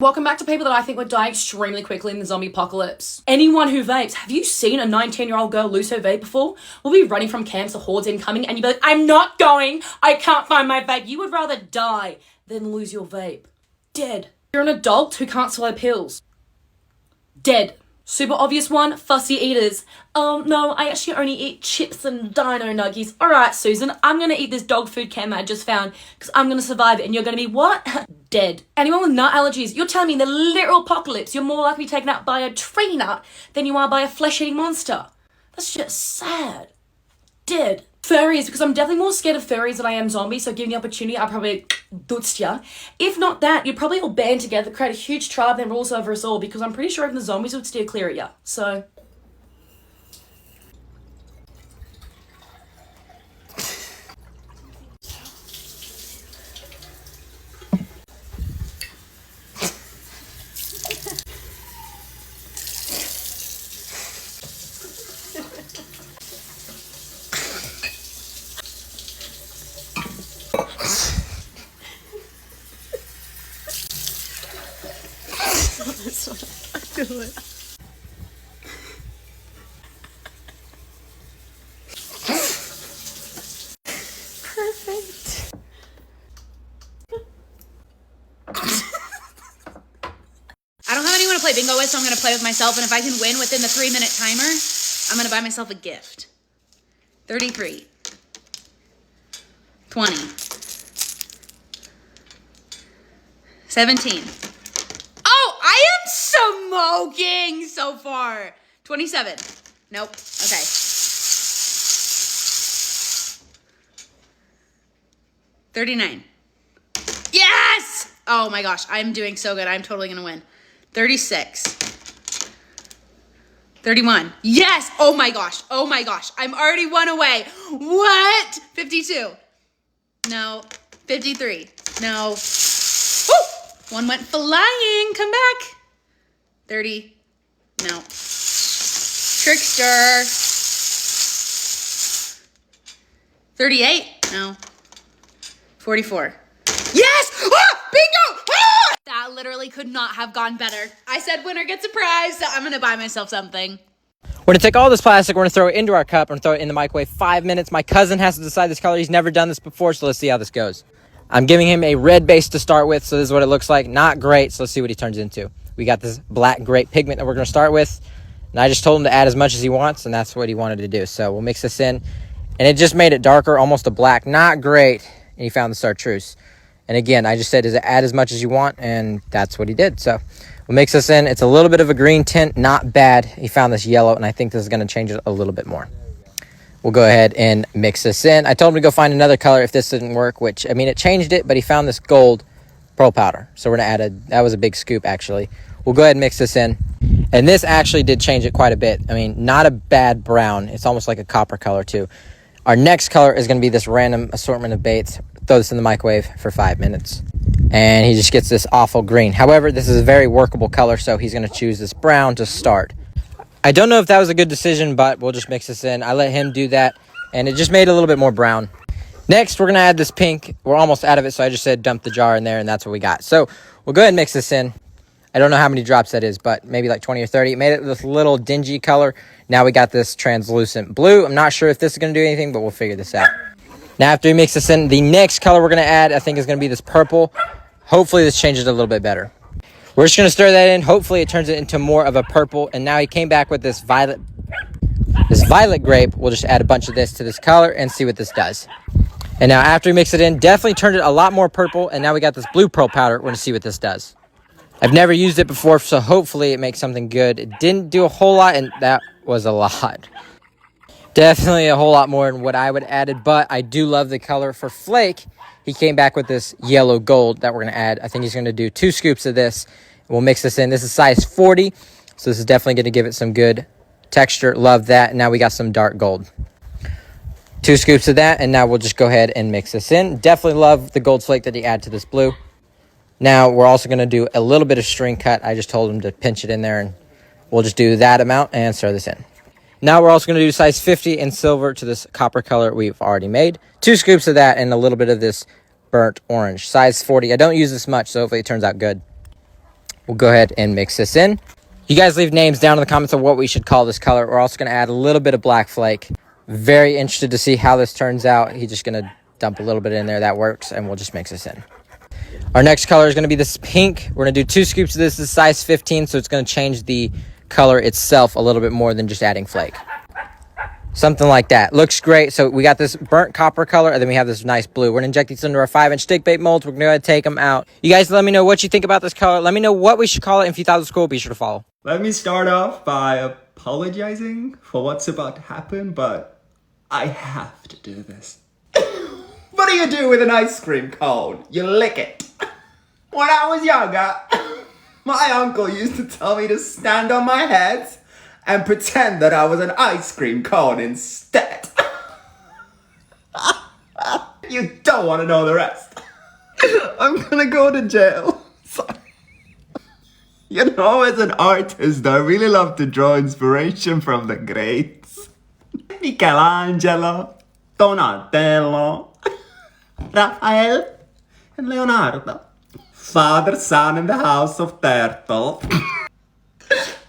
Welcome back to people that I think would die extremely quickly in the zombie apocalypse. Anyone who vapes, have you seen a 19-year-old girl lose her vape before? We'll be running from camps, the hordes incoming, and you'll be like, I'm not going, I can't find my vape. You would rather die than lose your vape. Dead. You're an adult who can't swallow pills. Dead. Super obvious one, fussy eaters. No, I actually only eat chips and dino nuggies. Alright, Susan, I'm gonna eat this dog food can that I just found because I'm gonna survive it and you're gonna be what? Dead. Anyone with nut allergies, you're telling me in the literal apocalypse you're more likely to be taken out by a tree nut than you are by a flesh-eating monster. That's just sad. Dead. Furries, because I'm definitely more scared of furries than I am zombies, so given the opportunity, I'll probably dutz ya. If not that, you'd probably all band together, create a huge tribe, then rules over us all, because I'm pretty sure even the zombies would steer clear of ya. So... That's what I do it. Perfect. I don't have anyone to play bingo with, so I'm going to play with myself, and if I can win within the 3-minute timer, I'm going to buy myself a gift. 33. 20. 17. Oh, I am smoking so far. 27. Nope. Okay. 39. Yes! Oh my gosh, I'm doing so good. I'm totally gonna win. 36. 31. Yes! Oh my gosh. Oh my gosh. I'm already one away. What? 52. No. 53. No. Woo! One went flying. Come back. 30. No. Trickster. 38. No. 44. Yes! Ah! Bingo! Ah! That literally could not have gone better. I said winner gets a prize, so I'm going to buy myself something. We're going to take all this plastic, we're going to throw it into our cup, and throw it in the microwave 5 minutes. My cousin has to decide this color. He's never done this before, so let's see how this goes. I'm giving him a red base to start with, so this is what it looks like. Not great, so let's see what he turns into. We got this black grape pigment that we're going to start with, and I just told him to add as much as he wants, and that's what he wanted to do. So we'll mix this in, and it just made it darker, almost a black. Not great, and he found the chartreuse. And again, I just said, is it add as much as you want, and that's what he did. So we'll mix this in. It's a little bit of a green tint, not bad. He found this yellow, and I think this is going to change it a little bit more. We'll go ahead and mix this in. I told him to go find another color if this didn't work, which, I mean, it changed it, but he found this gold pearl powder. So we're going to add that was a big scoop, actually. We'll go ahead and mix this in. And this actually did change it quite a bit. I mean, not a bad brown. It's almost like a copper color, too. Our next color is going to be this random assortment of baits. Throw this in the microwave for 5 minutes. And he just gets this awful green. However, this is a very workable color, so he's going to choose this brown to start. I don't know if that was a good decision, but we'll just mix this in. I let him do that, and it just made it a little bit more brown. Next, we're going to add this pink. We're almost out of it, so I just said dump the jar in there, and that's what we got. So we'll go ahead and mix this in. I don't know how many drops that is, but maybe like 20 or 30. It made it this little dingy color. Now we got this translucent blue. I'm not sure if this is going to do anything, but we'll figure this out. Now, after we mix this in, the next color we're going to add, I think, is going to be this purple. Hopefully, this changes it a little bit better. We're just going to stir that in. Hopefully, it turns it into more of a purple. And now he came back with this violet grape. We'll just add a bunch of this to this color and see what this does. And now, after we mix it in, definitely turned it a lot more purple. And now we got this blue pearl powder. We're going to see what this does. I've never used it before, so hopefully it makes something good. It didn't do a whole lot, and that was a lot. Definitely a whole lot more than what I would have added, but I do love the color. For Flake, he came back with this yellow gold that we're going to add. I think he's going to do 2 scoops of this. We'll mix this in. This is size 40, so this is definitely going to give it some good texture. Love that. And now we got some dark gold. 2 scoops of that, and now we'll just go ahead and mix this in. Definitely love the gold flake that he added to this blue. Now, we're also going to do a little bit of string cut. I just told him to pinch it in there, and we'll just do that amount and stir this in. Now, we're also going to do size 50 in silver to this copper color we've already made. 2 scoops of that and a little bit of this burnt orange. Size 40. I don't use this much, so hopefully it turns out good. We'll go ahead and mix this in. You guys leave names down in the comments of what we should call this color. We're also going to add a little bit of black flake. Very interested to see how this turns out. He's just going to dump a little bit in there. That works, and we'll just mix this in. Our next color is going to be this pink. We're going to do 2 scoops of this. This is size 15, so it's going to change the color itself a little bit more than just adding flake. Something like that. Looks great. So we got this burnt copper color, and then we have this nice blue. We're going to inject these into our 5-inch stick bait molds. We're going to go ahead and take them out. You guys let me know what you think about this color. Let me know what we should call it. If you thought it was cool, be sure to follow. Let me start off by apologizing for what's about to happen, but I have to do this. What do you do with an ice cream cone? You lick it. When I was younger, my uncle used to tell me to stand on my head and pretend that I was an ice cream cone instead. You don't want to know the rest. I'm gonna go to jail. Sorry. You know, as an artist, I really love to draw inspiration from the greats. Michelangelo, Donatello, Raphael, and Leonardo. Father, son in the house of turtle.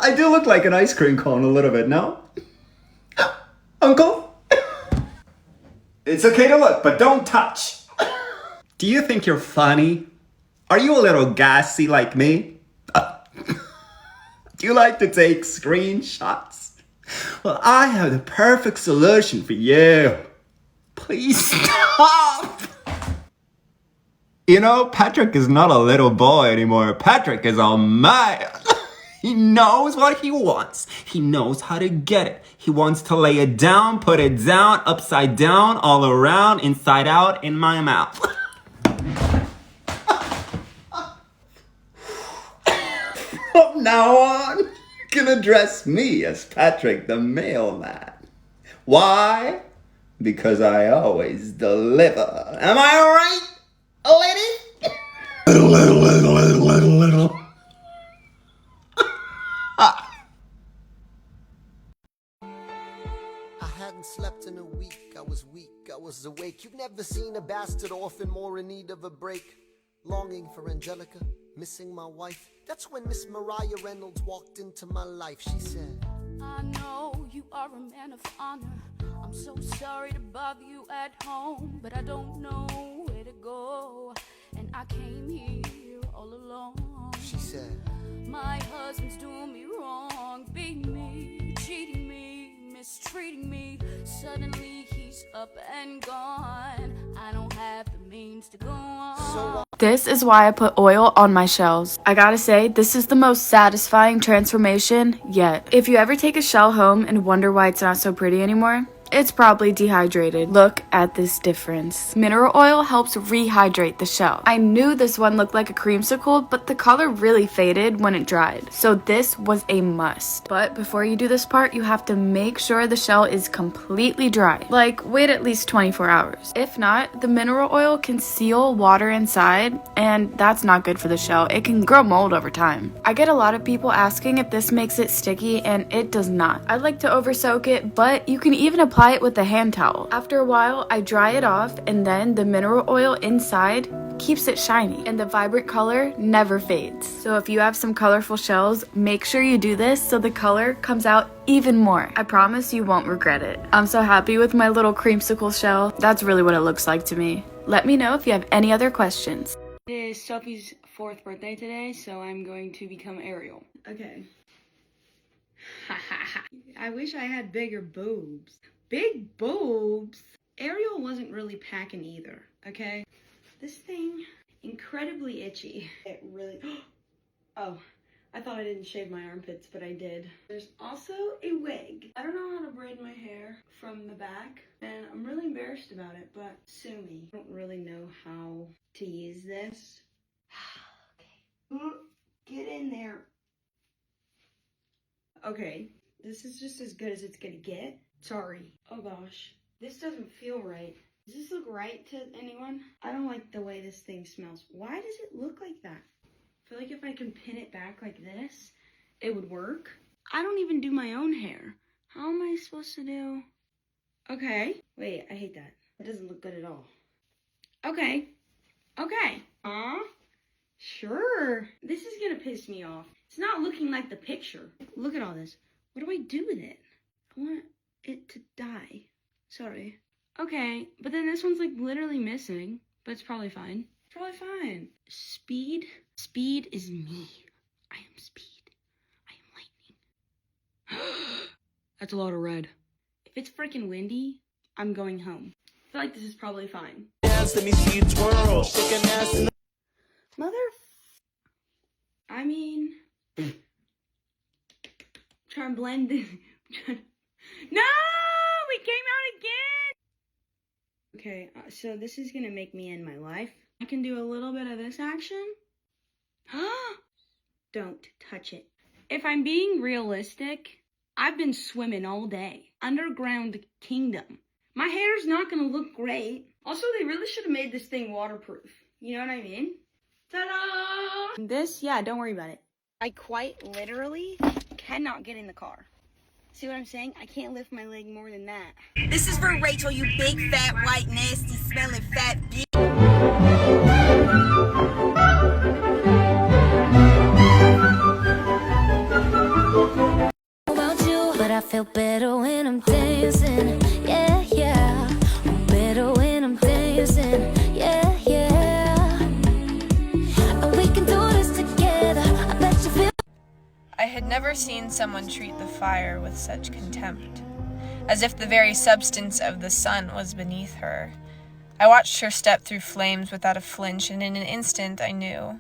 I do look like an ice cream cone a little bit, no? Uncle? It's okay to look, but don't touch. Do you think you're funny? Are you a little gassy like me? Do you like to take screenshots? Well, I have the perfect solution for you. Please stop. You know, Patrick is not a little boy anymore. Patrick is a man. He knows what he wants. He knows how to get it. He wants to lay it down, put it down, upside down, all around, inside out, in my mouth. From now on, you can address me as Patrick the mailman. Why? Because I always deliver. Am I right, lady? Little. I hadn't slept in a week, I was weak, I was awake. You've never seen a bastard orphan more in need of a break. Longing for Angelica, missing my wife. That's when Miss Mariah Reynolds walked into my life. She said, I know you are a man of honor. I'm so sorry to bother you at home, but I don't know where to go, and I came here all alone. She said, my husband's doing me wrong, beating me, cheating me, mistreating me. Suddenly he's up and gone. I don't have the means to go on. This is why I put oil on my shells. I gotta say, this is the most satisfying transformation yet. If you ever take a shell home and wonder why it's not so pretty anymore, it's probably dehydrated. Look at this difference. Mineral oil helps rehydrate the shell. I knew this one looked like a creamsicle, but the color really faded when it dried. So this was a must. But before you do this part, you have to make sure the shell is completely dry. Like, wait at least 24 hours. If not, the mineral oil can seal water inside, and that's not good for the shell. It can grow mold over time. I get a lot of people asking if this makes it sticky, and it does not. I like to over soak it, but you can even apply it with a hand towel. After a while, I dry it off, and then the mineral oil inside keeps it shiny, and the vibrant color never fades. So if you have some colorful shells, make sure you do this so the color comes out even more. I promise you won't regret it. I'm so happy with my little creamsicle shell. That's really what it looks like to me. Let me know if you have any other questions. It is Sophie's 4th birthday today, so I'm going to become Ariel. Okay. I wish I had bigger boobs. Big boobs? Ariel wasn't really packing either, okay? This thing, incredibly itchy. It really, oh, I thought I didn't shave my armpits, but I did. There's also a wig. I don't know how to braid my hair from the back, and I'm really embarrassed about it, but sue me. I don't really know how to use this. Okay. Get in there. Okay, this is just as good as it's gonna get. Sorry. Oh gosh, this doesn't feel right. Does this look right to anyone? I don't like the way this thing smells. Why does it look like that? I feel like if I can pin it back like this, it would work. I don't even do my own hair. How am I supposed to do? Okay. Wait, I hate that. That doesn't look good at all. Okay. Okay. Sure. This is gonna piss me off. It's not looking like the picture. Look at all this. What do I do with it? I want it to die. Sorry. Okay, but then this one's like literally missing, but it's probably fine. It's probably fine. Speed? Speed is me. I am speed. I am lightning. That's a lot of red. If it's freaking windy, I'm going home. I feel like this is probably fine. Let me see you twirl. Shake an ass. Mother... I mean... Try and blend it. No! We came out again! Okay, so this is gonna make me end my life. I can do a little bit of this action. Don't touch it. If I'm being realistic, I've been swimming all day. Underground kingdom. My hair's not gonna look great. Also, they really should have made this thing waterproof. You know what I mean? Ta-da! This, yeah, don't worry about it. I quite literally cannot get in the car. See what I'm saying? I can't lift my leg more than that. This is for Rachel, you big, fat, white, nasty, smelling fat bitch. About you, but I feel better when I'm dancing. Yeah, yeah. I'm better when I'm dancing. Yeah, yeah. And we can do this together. I bet you feel. I had never seen someone treat the fire with such contempt, as if the very substance of the sun was beneath her. I watched her step through flames without a flinch, and in an instant I knew.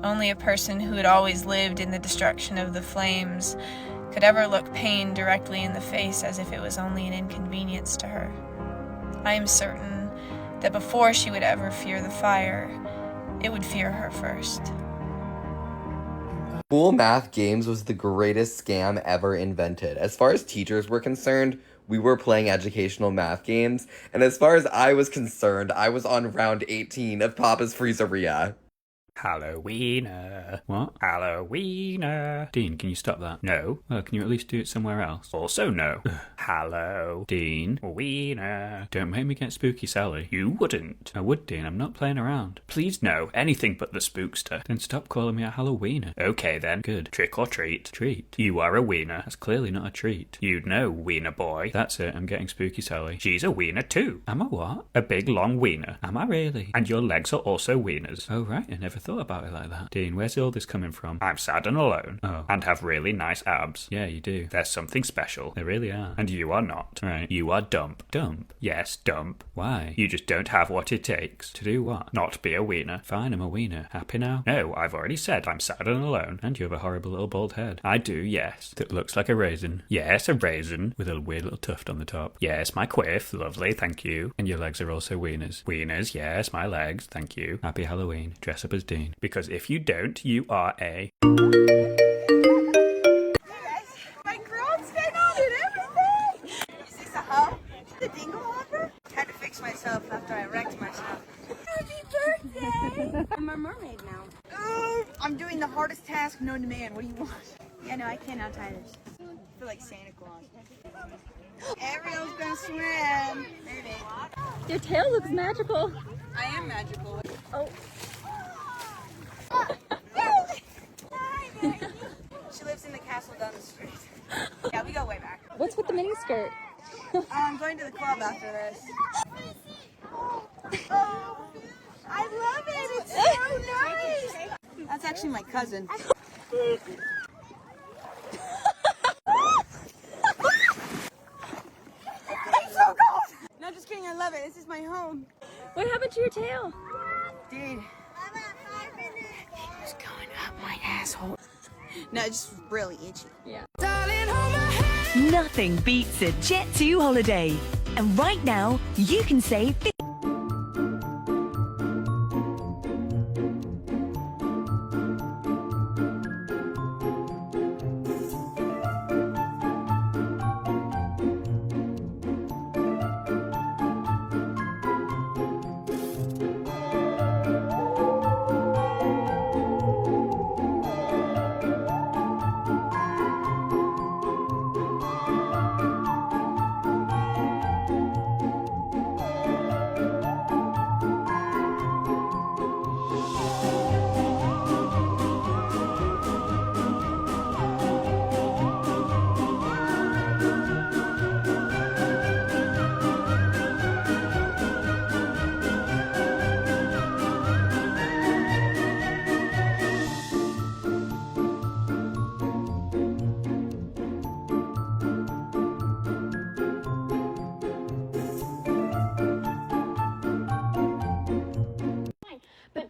Only a person who had always lived in the destruction of the flames could ever look pain directly in the face as if it was only an inconvenience to her. I am certain that before she would ever fear the fire, it would fear her first. School math games was the greatest scam ever invented. As far as teachers were concerned, we were playing educational math games, and as far as I was concerned, I was on round 18 of Papa's Freezeria. Halloweener. What? Halloweener. Dean, can you stop that? No. Well, can you at least do it somewhere else? Also no. Hello. Dean. Wiener. Don't make me get spooky, Sally. You wouldn't. I would, Dean. I'm not playing around. Please no. Anything but the spookster. Then stop calling me a Halloweener. Okay then. Good. Trick or treat. Treat. You are a wiener. That's clearly not a treat. You'd know, wiener boy. That's it. I'm getting spooky, Sally. She's a wiener too. Am I what? A big long wiener. Am I really? And your legs are also wieners. Oh right. I never thought about it like that. Dean, where's all this coming from? I'm sad and alone. Oh. And have really nice abs. Yeah, you do. There's something special. There really are. And you are not. Right. You are dump. Dump? Yes, dump. Why? You just don't have what it takes. To do what? Not be a wiener. Fine, I'm a wiener. Happy now? No, I've already said I'm sad and alone. And you have a horrible little bald head. I do, yes. That looks like a raisin. Yes, a raisin. With a weird little tuft on the top. Yes, my quiff. Lovely, thank you. And your legs are also wieners. Wieners, yes, my legs. Thank you. Happy Halloween. Dress up as Dean. Because if you don't, you are a... My girl's getting on and everything. Is this a hoe? The dingle hopper? Had to fix myself after I wrecked myself. Happy birthday! I'm a mermaid now. I'm doing the hardest task known to man. What do you want? Yeah, no, I cannot tie this. I feel like Santa Claus. Ariel's gonna swim. Maybe. Your tail looks magical. I am magical. Oh. She lives in the castle down the street. Yeah, we go way back. What's with the mini skirt? I'm going to the club after this. I love it. It's so nice. That's actually my cousin. It's so cold. No, just kidding. I love it. This is my home. What happened to your tail? Dude. It's going up my asshole. No, it's just really itchy. Yeah. Nothing beats a Jet 2 holiday. And right now, you can save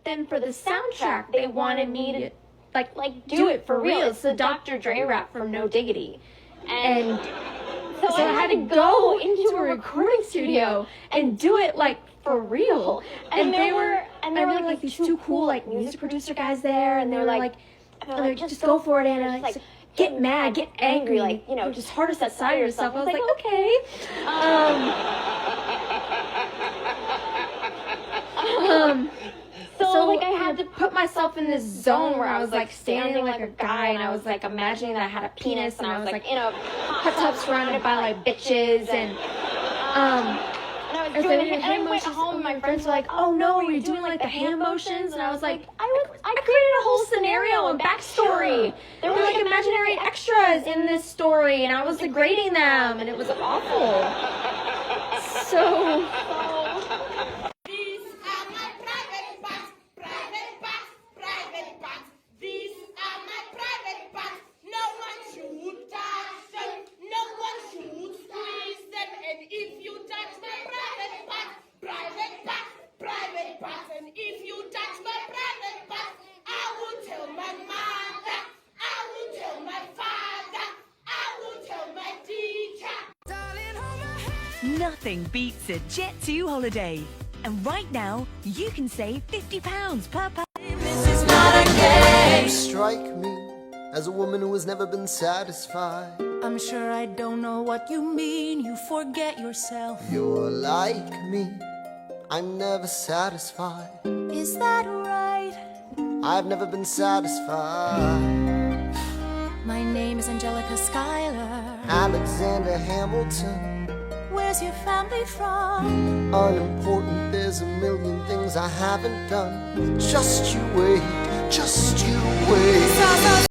then for the soundtrack, they wanted me to like do it for real. It's the Dr. Dre rap from No Diggity. And so I had to go into a recording studio and do it like for real. And there were like these two cool like music producer guys there, and they were like just go for it, Anna. Like, get mad, get angry, like, you know, just harness that side of yourself. I was like, okay. So like I had to put myself in this zone where I was like standing like a guy, and I was like imagining that I had a penis, and I was like in a hot tub surrounded by like bitches, and I was doing and I went home and my friends were like, oh no, are you doing like the hand motions? And I was like, I created a whole scenario and backstory. There were like imaginary extras in this story, and I was degrading them, and it was awful. So Nothing beats a Jet2 holiday. And right now, you can save £50 per person. You strike me as a woman who has never been satisfied. I'm sure I don't know what you mean. You forget yourself. You're like me, I'm never satisfied. Is that right? I've never been satisfied. My name is Angelica Schuyler. Alexander Hamilton. Where's your family from? Unimportant, there's a million things I haven't done. Just you wait, just you wait.